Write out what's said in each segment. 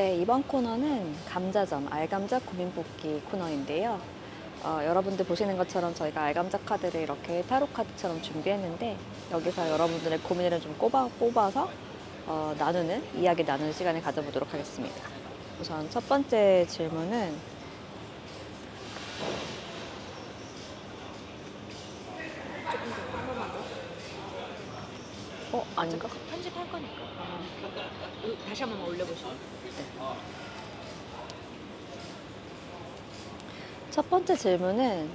네, 이번 코너는 감자점 알감자 고민 뽑기 코너인데요. 여러분들 보시는 것처럼 저희가 알감자 카드를 이렇게 타로 카드처럼 준비했는데 여기서 여러분들의 고민을 좀 뽑아서 이야기 나누는 시간을 가져보도록 하겠습니다. 우선 첫 번째 질문은 조금 더 한 번만 더. 아닌가? 편집할 거니까. 다시 한 번만 올려보시면. 첫 번째 질문은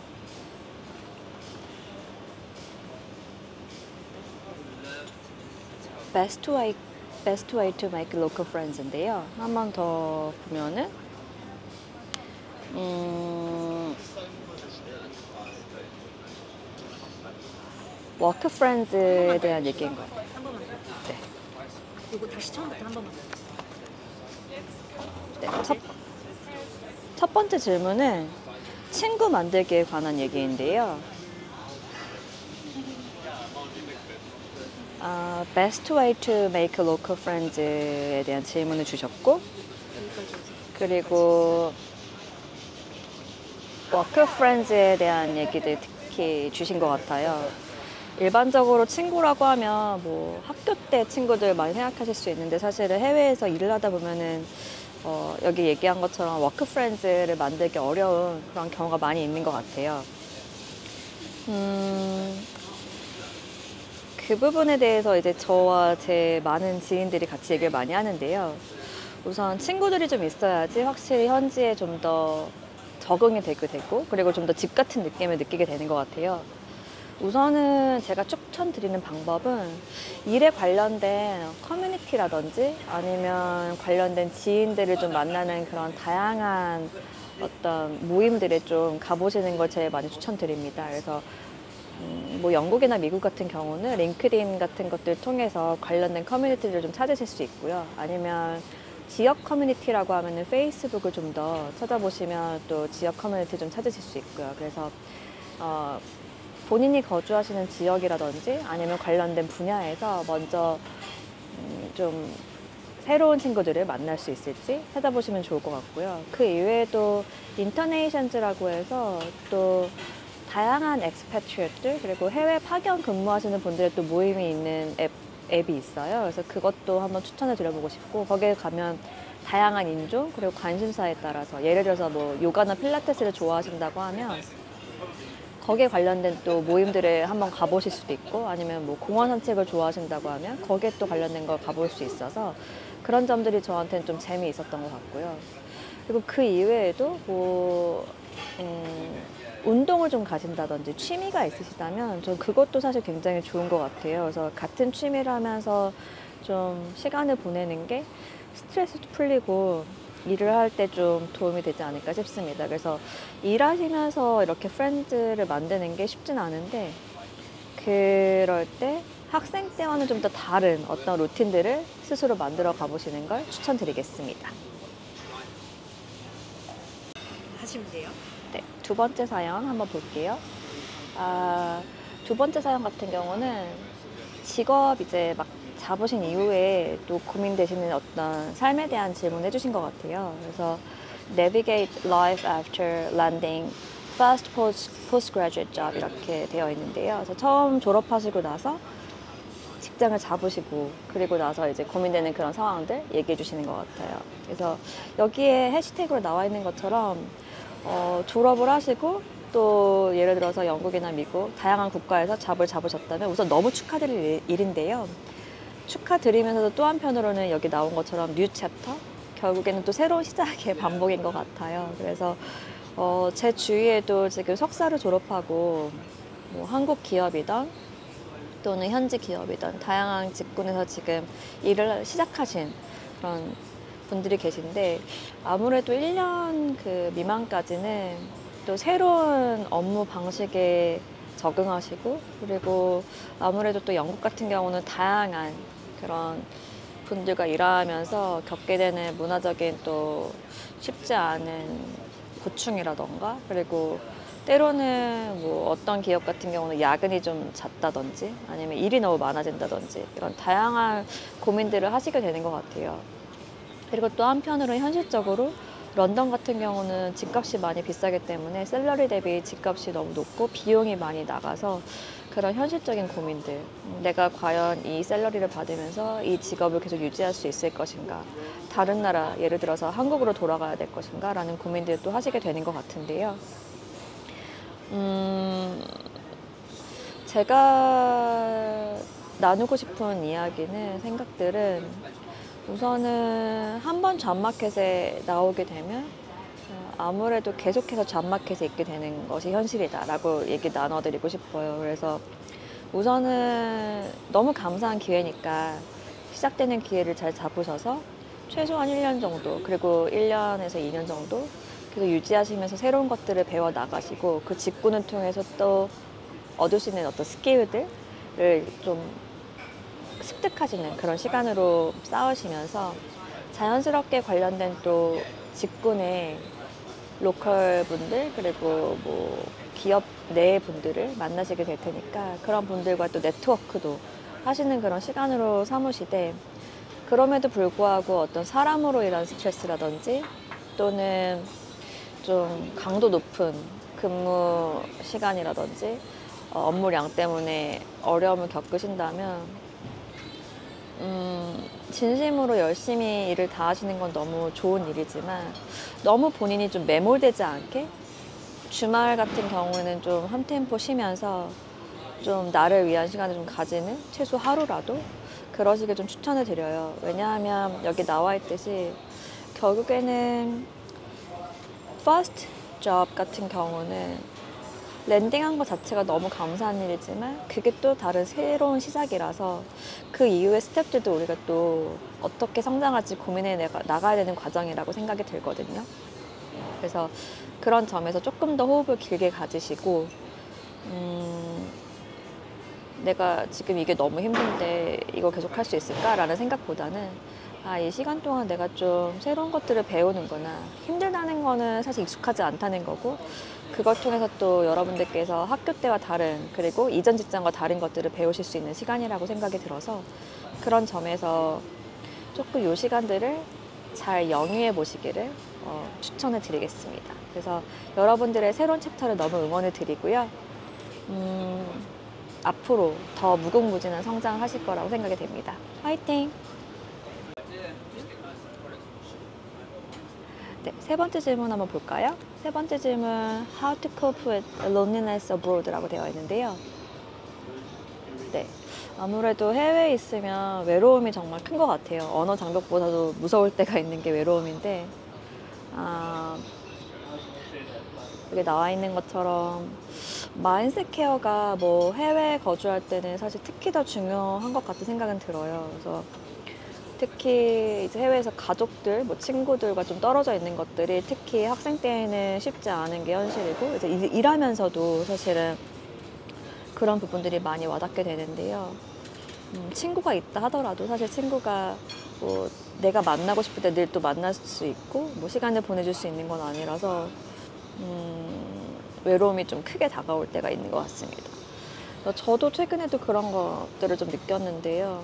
best way to make local friends인데요. 한 번 더 보면은 워크 프렌즈에 대한 얘기인 것 같아요. 한 번만 더. 네. 이거 다시 처음부터 한 번만 더. 네, 첫 번째 질문은 친구 만들기에 관한 얘기인데요. best way to make local friends에 대한 질문을 주셨고, 여기까지 오세요. 그리고 워크 프렌즈에 대한 얘기들 특히 주신 것 같아요. 일반적으로 친구라고 하면 뭐 학교 때 친구들 많이 생각하실 수 있는데 사실은 해외에서 일을 하다 보면은 여기 얘기한 것처럼 워크 프렌즈를 만들기 어려운 그런 경우가 많이 있는 것 같아요. 그 부분에 대해서 이제 저와 제 많은 지인들이 같이 얘기를 많이 하는데요. 우선 친구들이 좀 있어야지 확실히 현지에 좀 더 적응이 되고 그리고 좀 더 집 같은 느낌을 느끼게 되는 것 같아요. 우선은 제가 추천드리는 방법은 일에 관련된 커뮤니티라든지 아니면 관련된 지인들을 좀 만나는 그런 다양한 어떤 모임들에 좀 가보시는 걸 제일 많이 추천드립니다. 그래서 뭐 영국이나 미국 같은 경우는 링크드인 같은 것들 통해서 관련된 커뮤니티를 좀 찾으실 수 있고요. 아니면 지역 커뮤니티라고 하면은 페이스북을 좀 더 찾아보시면 또 지역 커뮤니티 좀 찾으실 수 있고요. 그래서 본인이 거주하시는 지역이라든지 아니면 관련된 분야에서 먼저 좀 새로운 친구들을 만날 수 있을지 찾아보시면 좋을 것 같고요. 그 이외에도 인터네이션즈라고 해서 또 다양한 엑스패트리엇들 그리고 해외 파견 근무하시는 분들의 또 모임이 있는 앱이 있어요. 그래서 그것도 한번 추천해 드려보고 싶고 거기에 가면 다양한 인종 그리고 관심사에 따라서 예를 들어서 뭐 요가나 필라테스를 좋아하신다고 하면 거기에 관련된 또 모임들을 한번 가보실 수도 있고 아니면 뭐 공원 산책을 좋아하신다고 하면 거기에 또 관련된 걸 가볼 수 있어서 그런 점들이 저한테는 좀 재미있었던 것 같고요. 그리고 그 이외에도 뭐 운동을 좀 가진다든지 취미가 있으시다면 전 그것도 사실 굉장히 좋은 것 같아요. 그래서 같은 취미를 하면서 좀 시간을 보내는 게 스트레스도 풀리고 일을 할 때 좀 도움이 되지 않을까 싶습니다. 그래서 일하시면서 이렇게 프렌즈를 만드는 게 쉽진 않은데 그럴 때 학생 때와는 좀 더 다른 어떤 루틴들을 스스로 만들어 가보시는 걸 추천드리겠습니다. 하시면 돼요. 네, 두 번째 사연 한번 볼게요. 두 번째 사연 같은 경우는 직업 이제 막 잡으신 이후에 또 고민되시는 어떤 삶에 대한 질문을 해주신 것 같아요. 그래서 Navigate life after landing first postgraduate job 이렇게 되어 있는데요. 그래서 처음 졸업하시고 나서 직장을 잡으시고 그리고 나서 이제 고민되는 그런 상황들 얘기해 주시는 것 같아요. 그래서 여기에 해시태그로 나와 있는 것처럼 졸업을 하시고 또 예를 들어서 영국이나 미국 다양한 국가에서 잡을 잡으셨다면 우선 너무 축하드릴 일인데요. 축하드리면서도 또 한편으로는 여기 나온 것처럼 뉴 챕터 결국에는 또 새로운 시작의 반복인 것 같아요. 그래서 제 주위에도 지금 석사를 졸업하고 뭐 한국 기업이든 또는 현지 기업이든 다양한 직군에서 지금 일을 시작하신 그런 분들이 계신데 아무래도 1년 그 미만까지는 또 새로운 업무 방식에 적응하시고 그리고 아무래도 또 영국 같은 경우는 다양한 그런 분들과 일하면서 겪게 되는 문화적인 또 쉽지 않은 고충이라던가 그리고 때로는 뭐 어떤 기업 같은 경우는 야근이 좀 잦다든지 아니면 일이 너무 많아진다든지 이런 다양한 고민들을 하시게 되는 것 같아요. 그리고 또 한편으로 현실적으로 런던 같은 경우는 집값이 많이 비싸기 때문에 셀러리 대비 집값이 너무 높고 비용이 많이 나가서 그런 현실적인 고민들, 내가 과연 이 셀러리를 받으면서 이 직업을 계속 유지할 수 있을 것인가, 다른 나라, 예를 들어서 한국으로 돌아가야 될 것인가 라는 고민들을 또 하시게 되는 것 같은데요. 제가 나누고 싶은 이야기는, 생각들은, 우선은 한 번 잡마켓에 나오게 되면 아무래도 계속해서 잡마켓에 있게 되는 것이 현실이다라고 얘기 나눠드리고 싶어요. 그래서 우선은 너무 감사한 기회니까 시작되는 기회를 잘 잡으셔서 최소한 1년 정도, 그리고 1년에서 2년 정도 계속 유지하시면서 새로운 것들을 배워 나가시고, 그 직군을 통해서 또 얻을 수 있는 어떤 스킬들을 좀 습득하시는 그런 시간으로 쌓으시면서 자연스럽게 관련된 또 직군의 로컬 분들, 그리고 뭐 기업 내 분들을 만나시게 될 테니까 그런 분들과 또 네트워크도 하시는 그런 시간으로 삼으시되, 그럼에도 불구하고 어떤 사람으로 인한 스트레스라든지 또는 좀 강도 높은 근무 시간이라든지 업무량 때문에 어려움을 겪으신다면 진심으로 열심히 일을 다 하시는 건 너무 좋은 일이지만, 너무 본인이 좀 매몰되지 않게 주말 같은 경우에는 좀 한 템포 쉬면서 좀 나를 위한 시간을 좀 가지는, 최소 하루라도 그러시길 좀 추천을 드려요. 왜냐하면 여기 나와 있듯이 결국에는 first job 같은 경우는 랜딩한 것 자체가 너무 감사한 일이지만 그게 또 다른 새로운 시작이라서 그 이후의 스텝들도 우리가 또 어떻게 성장할지 고민해 나가야 되는 과정이라고 생각이 들거든요. 그래서 그런 점에서 조금 더 호흡을 길게 가지시고, 내가 지금 이게 너무 힘든데 이거 계속 할 수 있을까라는 생각보다는, 이 시간 동안 내가 좀 새로운 것들을 배우는구나. 힘들다는 거는 사실 익숙하지 않다는 거고, 그걸 통해서 또 여러분들께서 학교 때와 다른, 그리고 이전 직장과 다른 것들을 배우실 수 있는 시간이라고 생각이 들어서, 그런 점에서 조금 이 시간들을 잘 영위해 보시기를 추천을 드리겠습니다. 그래서 여러분들의 새로운 챕터를 너무 응원을 드리고요. 앞으로 더 무궁무진한 성장을 하실 거라고 생각이 됩니다. 화이팅! 네, 세 번째 질문 한번 볼까요? 세 번째 질문, How to cope with loneliness abroad라고 되어 있는데요. 네, 아무래도 해외에 있으면 외로움이 정말 큰 것 같아요. 언어 장벽보다도 무서울 때가 있는 게 외로움인데, 여기 나와 있는 것처럼 마인드셋 케어가 뭐 해외에 거주할 때는 사실 특히 더 중요한 것 같은 생각은 들어요. 그래서 특히 이제 해외에서 가족들, 뭐 친구들과 좀 떨어져 있는 것들이 특히 학생 때에는 쉽지 않은 게 현실이고, 이제 일하면서도 사실은 그런 부분들이 많이 와닿게 되는데요. 친구가 있다 하더라도 사실 친구가 뭐 내가 만나고 싶을 때 늘 또 만날 수 있고, 뭐 시간을 보내줄 수 있는 건 아니라서 외로움이 좀 크게 다가올 때가 있는 것 같습니다. 저도 최근에도 그런 것들을 좀 느꼈는데요.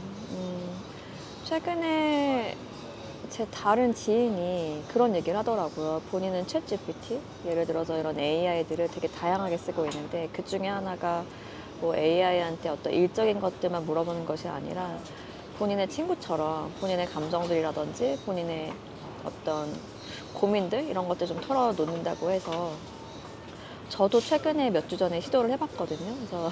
최근에 제 다른 지인이 그런 얘기를 하더라고요. 본인은 챗 GPT, 예를 들어서 이런 AI들을 되게 다양하게 쓰고 있는데, 그 중에 하나가 뭐 AI한테 어떤 일적인 것들만 물어보는 것이 아니라 본인의 친구처럼 본인의 감정들이라든지 본인의 어떤 고민들, 이런 것들 좀 털어놓는다고 해서, 저도 최근에 몇 주 전에 시도를 해봤거든요. 그래서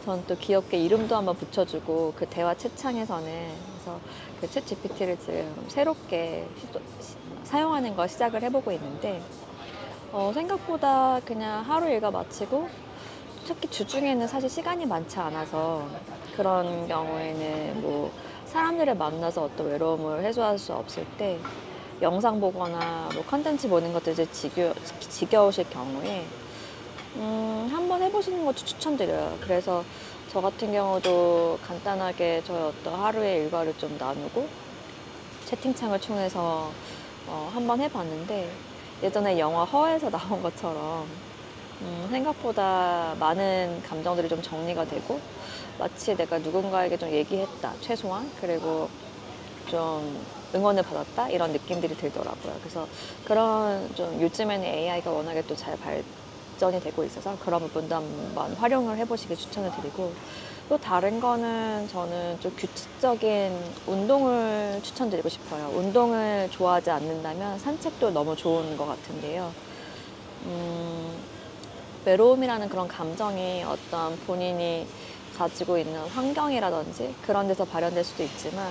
전 또 귀엽게 이름도 한번 붙여주고, 그 대화 채창에서는, 그래서 그 챗 GPT를 지금 새롭게 사용하는 걸 시작을 해보고 있는데, 생각보다 그냥 하루 일과 마치고, 특히 주중에는 사실 시간이 많지 않아서 그런 경우에는 뭐 사람들을 만나서 어떤 외로움을 해소할 수 없을 때 영상 보거나 뭐 컨텐츠 보는 것도 이제 지겨우실 경우에 한번 해보시는 것도 추천드려요. 그래서 저 같은 경우도 간단하게 저의 어떤 하루의 일과를 좀 나누고 채팅창을 통해서 한번 해봤는데, 예전에 영화 허에서 나온 것처럼 생각보다 많은 감정들이 좀 정리가 되고, 마치 내가 누군가에게 좀 얘기했다, 최소한. 그리고 좀 응원을 받았다 이런 느낌들이 들더라고요. 그래서 그런 좀 요즘에는 AI가 워낙에 또 잘 발전이 되고 있어서 그런 부분도 한번 활용을 해보시길 추천을 드리고, 또 다른 거는 저는 좀 규칙적인 운동을 추천드리고 싶어요. 운동을 좋아하지 않는다면 산책도 너무 좋은 것 같은데요. 외로움이라는 그런 감정이 어떤 본인이 가지고 있는 환경이라든지 그런 데서 발현될 수도 있지만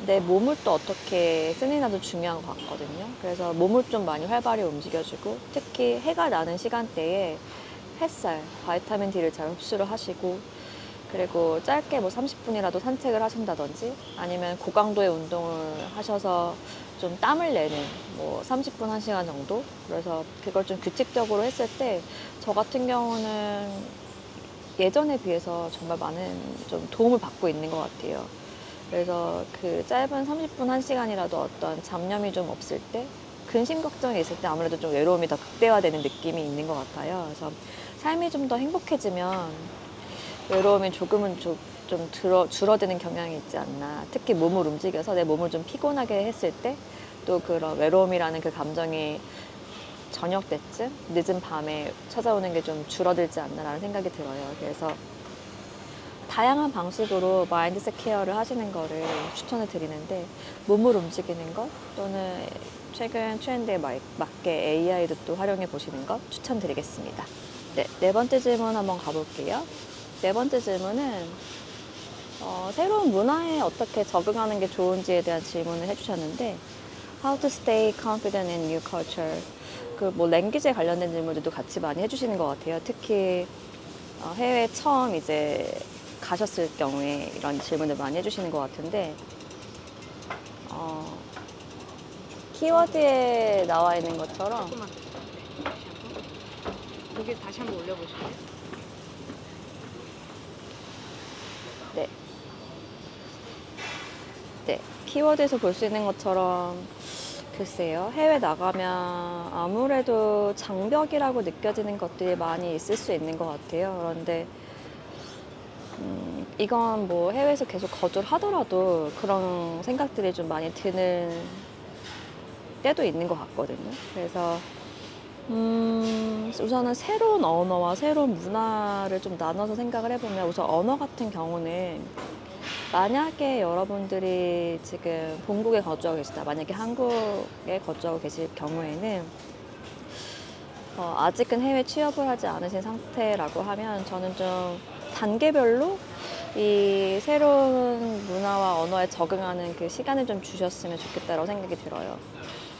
내 몸을 또 어떻게 쓰느냐도 중요한 것 같거든요. 그래서 몸을 좀 많이 활발히 움직여주고, 특히 해가 나는 시간대에 햇살, 바이타민 D를 잘 흡수를 하시고, 그리고 짧게 뭐 30분이라도 산책을 하신다든지 아니면 고강도의 운동을 하셔서 좀 땀을 내는 뭐 30분, 1시간 정도? 그래서 그걸 좀 규칙적으로 했을 때 저 같은 경우는 예전에 비해서 정말 많은 좀 도움을 받고 있는 것 같아요. 그래서 그 짧은 30분, 1시간이라도 어떤 잡념이 좀 없을 때, 근심 걱정이 있을 때 아무래도 좀 외로움이 더 극대화되는 느낌이 있는 것 같아요. 그래서 삶이 좀 더 행복해지면 외로움이 조금은 좀 줄어드는 경향이 있지 않나. 특히 몸을 움직여서 내 몸을 좀 피곤하게 했을 때 또 그런 외로움이라는 그 감정이 저녁 때쯤 늦은 밤에 찾아오는 게 좀 줄어들지 않나라는 생각이 들어요. 그래서 다양한 방식으로 마인드셋 케어를 하시는 거를 추천을 드리는데, 몸을 움직이는 것 또는 최근 트렌드에 맞게 AI도 또 활용해 보시는 것 추천드리겠습니다. 네, 네 번째 질문 한번 가볼게요. 네 번째 질문은 새로운 문화에 어떻게 적응하는 게 좋은지에 대한 질문을 해주셨는데, How to stay confident in new culture. 그 뭐 랭귀지에 관련된 질문들도 같이 많이 해주시는 것 같아요. 특히 해외 처음 이제 가셨을 경우에 이런 질문을 많이 해주시는 것 같은데, 키워드에 나와 있는 것처럼 조금만 더. 네, 다시 한번. 여기 다시 한번 올려보실래요? 네. 네, 키워드에서 볼 수 있는 것처럼 글쎄요, 해외 나가면 아무래도 장벽이라고 느껴지는 것들이 많이 있을 수 있는 것 같아요. 그런데 이건 뭐 해외에서 계속 거주를 하더라도 그런 생각들이 좀 많이 드는 때도 있는 것 같거든요. 그래서 우선은 새로운 언어와 새로운 문화를 좀 나눠서 생각을 해보면, 우선 언어 같은 경우는 만약에 여러분들이 지금 본국에 거주하고 계시다, 만약에 한국에 거주하고 계실 경우에는 아직은 해외 취업을 하지 않으신 상태라고 하면 저는 좀 단계별로 이 새로운 문화와 언어에 적응하는 그 시간을 좀 주셨으면 좋겠다라고 생각이 들어요.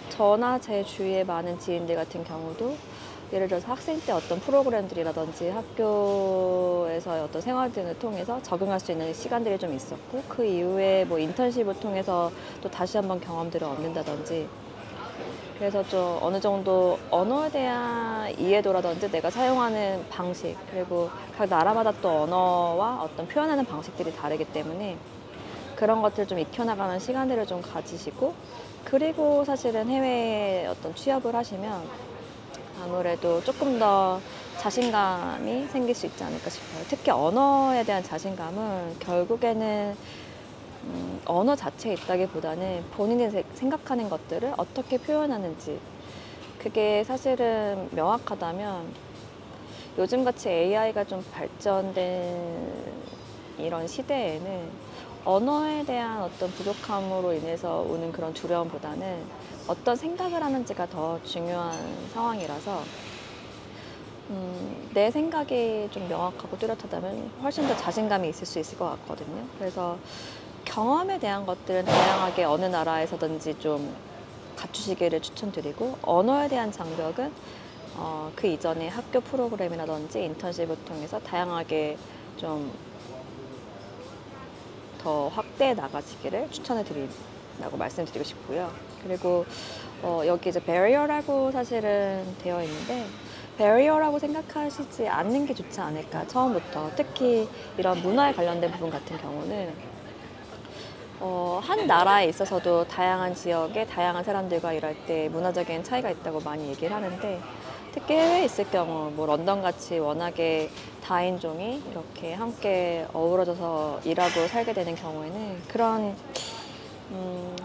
저나 제 주위의 많은 지인들 같은 경우도 예를 들어서 학생 때 어떤 프로그램들이라든지 학교에서의 어떤 생활 등을 통해서 적응할 수 있는 시간들이 좀 있었고, 그 이후에 뭐 인턴십을 통해서 또 다시 한번 경험들을 얻는다든지, 그래서 좀 어느 정도 언어에 대한 이해도라든지 내가 사용하는 방식, 그리고 각 나라마다 또 언어와 어떤 표현하는 방식들이 다르기 때문에 그런 것들을 좀 익혀나가는 시간들을 좀 가지시고, 그리고 사실은 해외에 어떤 취업을 하시면 아무래도 조금 더 자신감이 생길 수 있지 않을까 싶어요. 특히 언어에 대한 자신감은 결국에는 언어 자체에 있다기보다는 본인이 생각하는 것들을 어떻게 표현하는지, 그게 사실은 명확하다면 요즘같이 AI가 좀 발전된 이런 시대에는 언어에 대한 어떤 부족함으로 인해서 오는 그런 두려움보다는 어떤 생각을 하는지가 더 중요한 상황이라서, 내 생각이 좀 명확하고 뚜렷하다면 훨씬 더 자신감이 있을 수 있을 것 같거든요. 그래서 경험에 대한 것들은 다양하게 어느 나라에서든지 좀 갖추시기를 추천드리고, 언어에 대한 장벽은 그 이전에 학교 프로그램이라든지 인턴십을 통해서 다양하게 좀 더 확대해 나가시기를 추천을 드린다고 말씀드리고 싶고요. 그리고 여기 이제 barrier라고 사실은 되어 있는데, barrier라고 생각하시지 않는 게 좋지 않을까, 처음부터. 특히 이런 문화에 관련된 부분 같은 경우는 한 나라에 있어서도 다양한 지역에 다양한 사람들과 일할 때 문화적인 차이가 있다고 많이 얘기를 하는데, 특히 해외에 있을 경우 뭐 런던같이 워낙에 다인종이 이렇게 함께 어우러져서 일하고 살게 되는 경우에는 그런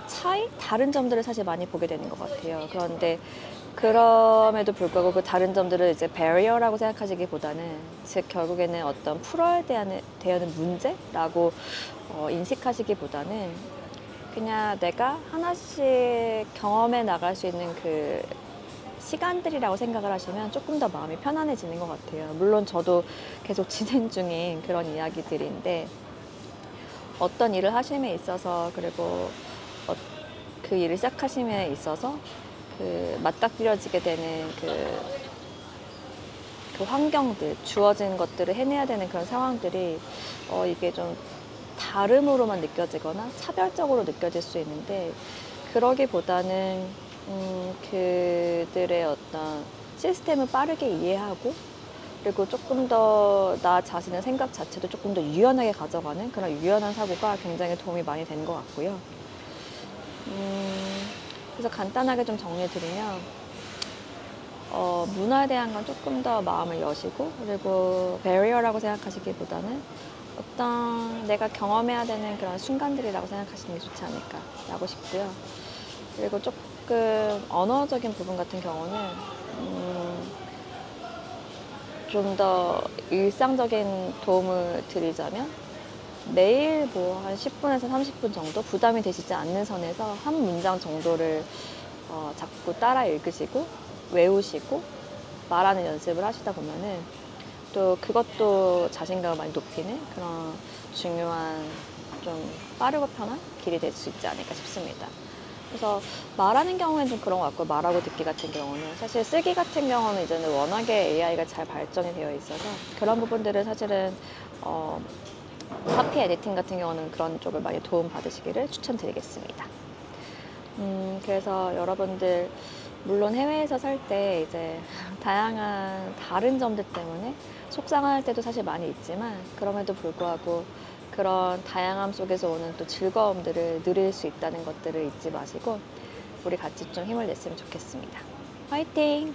차이? 다른 점들을 사실 많이 보게 되는 것 같아요. 그런데 그럼에도 불구하고 그 다른 점들을 이제 barrier라고 생각하시기보다는 즉 결국에는 어떤 풀어야 되는 문제라고 인식하시기보다는 그냥 내가 하나씩 경험해 나갈 수 있는 그 시간들이라고 생각을 하시면 조금 더 마음이 편안해지는 것 같아요. 물론 저도 계속 진행 중인 그런 이야기들인데 어떤 일을 하심에 있어서 그리고 그 일을 시작하심에 있어서 그 맞닥뜨려지게 되는 그 환경들, 주어진 것들을 해내야 되는 그런 상황들이 이게 좀 다름으로만 느껴지거나 차별적으로 느껴질 수 있는데 그러기보다는 그들의 어떤 시스템을 빠르게 이해하고 그리고 조금 더 나 자신의 생각 자체도 조금 더 유연하게 가져가는 그런 유연한 사고가 굉장히 도움이 많이 되는 것 같고요. 그래서 간단하게 좀 정리해드리면 문화에 대한 건 조금 더 마음을 여시고 그리고 barrier라고 생각하시기보다는 어떤 내가 경험해야 되는 그런 순간들이라고 생각하시는 게 좋지 않을까라고 싶고요. 그리고 조금 언어적인 부분 같은 경우는 좀 더 일상적인 도움을 드리자면 매일 뭐 한 10분에서 30분 정도 부담이 되시지 않는 선에서 한 문장 정도를 자꾸 따라 읽으시고 외우시고 말하는 연습을 하시다 보면은 또 그것도 자신감을 많이 높이는 그런 중요한 좀 빠르고 편한 길이 될 수 있지 않을까 싶습니다. 그래서 말하는 경우에는 좀 그런 것 같고 말하고 듣기 같은 경우는 사실 쓰기 같은 경우는 이제는 워낙에 AI가 잘 발전이 되어 있어서 그런 부분들을 사실은 카피 에디팅 같은 경우는 그런 쪽을 많이 도움 받으시기를 추천드리겠습니다. 그래서 여러분들 물론 해외에서 살 때 이제 다양한 다른 점들 때문에 속상할 때도 사실 많이 있지만 그럼에도 불구하고 그런 다양함 속에서 오는 또 즐거움들을 누릴 수 있다는 것들을 잊지 마시고 우리 같이 좀 힘을 냈으면 좋겠습니다. 화이팅!